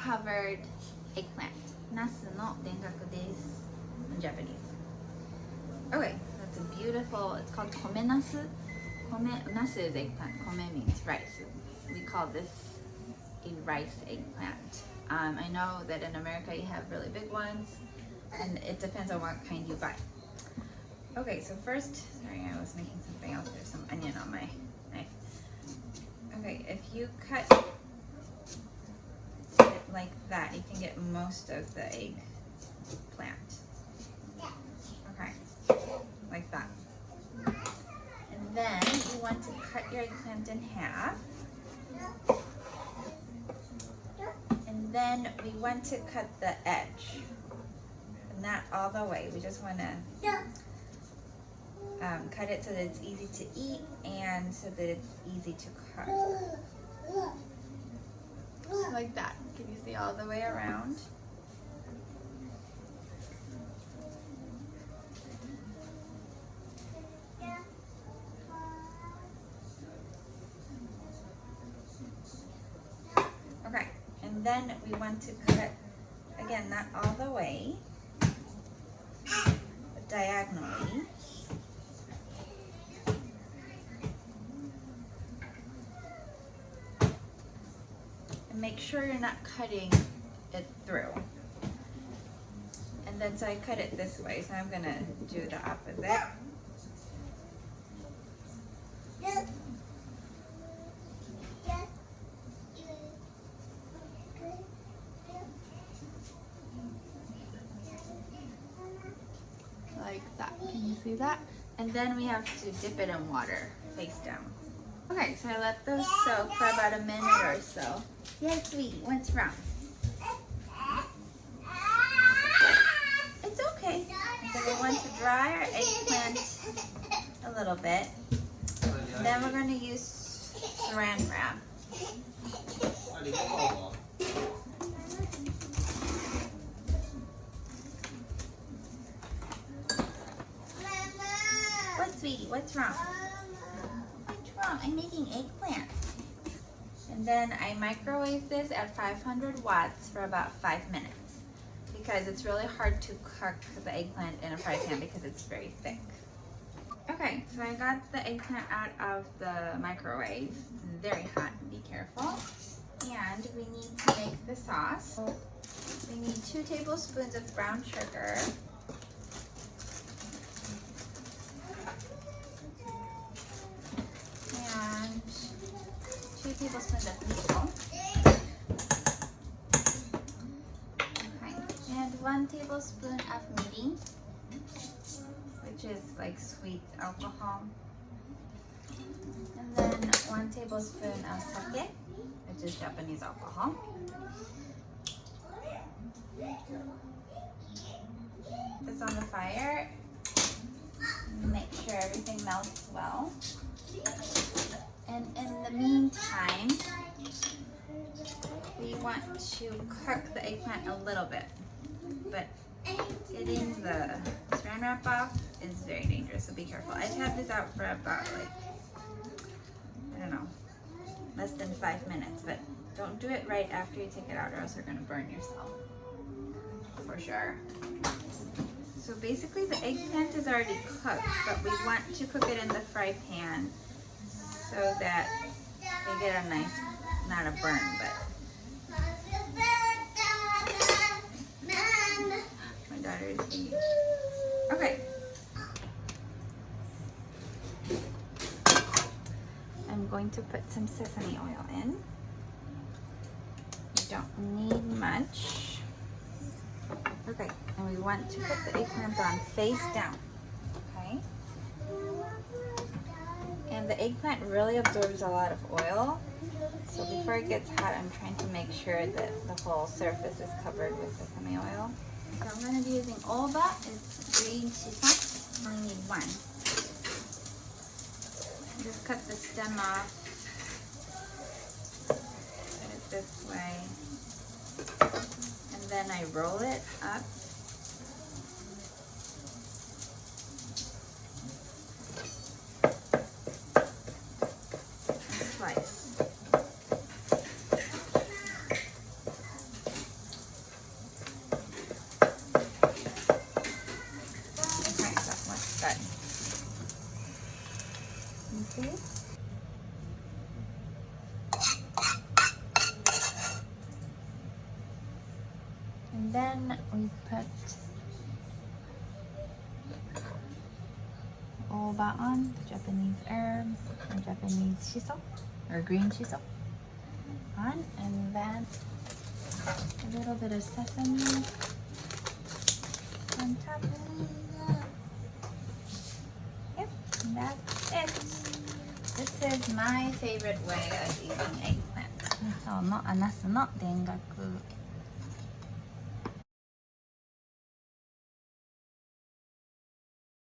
covered eggplant. ナスの田楽です in Japanese. Okay, that's a beautiful, it's called kome nasu. Nasu is eggplant, kome means rice. We call this a rice eggplant. I know that in America you have really big ones, and it depends on what kind you buy. Okay, so first, sorry, I was making something else. There's some onion on my knife. Okay, if you cut it like that, you can get most of the eggplant. Okay, like that. And then you want to cut your eggplant in half. And then we want to cut the edge. Not all the way. We just want to cut it so that it's easy to eat and so that it's easy to cut. Like that. Can you see all the way around? Okay, and then we want to cut, again, not all the way, but diagonally. And make sure you're not cutting it through. And then so I cut it this way, so I'm gonna do the opposite. Like that. Can you see that? And then we have to dip it in water, face down. Okay, so I let those soak for about a minute or so. Yes, sweetie, what's wrong? It's okay. So we want to dry our eggplant a little bit. Then we're going to use saran wrap. What, sweetie? What's wrong? What's wrong? I'm making eggplant. And then I microwave this at 500 watts for about 5 minutes because it's really hard to cook the eggplant in a fry pan because it's very thick. Okay, so I got the eggplant out of the microwave. It's very hot, be careful. And we need to make the sauce. We need 2 tablespoons of brown sugar. And 2 tablespoons of miso. Okay. And 1 tablespoon of mirin, which is like sweet alcohol. And then 1 tablespoon of sake, which is Japanese alcohol. Put this on the fire. Make sure everything melts well. And in the meantime, we want to cook the eggplant a little bit. But getting the saran wrap off is very dangerous, so be careful. I've had this out for about I don't know, less than 5 minutes, but don't do it right after you take it out or else you're gonna burn yourself, for sure. So basically the eggplant is already cooked, but we want to cook it in the fry pan so that they get a nice, not a burn, but my daughter is eating. Okay. I'm going to put some sesame oil in. You don't need much. Okay, and we want to put the eggplant on face down. Okay. And the eggplant really absorbs a lot of oil. So before it gets hot, I'm trying to make sure that the whole surface is covered with sesame oil. So I'm going to be using oba. It's green shiitake. I only need 1. Just cut the stem off. Put it this way. And then I roll it up. And slice. then we put oba on, the Japanese herb, or Japanese shiso, or green shiso on, and then a little bit of sesame on top. Yep, and that's it. This is my favorite way of eating eggplant. そうのナスの田楽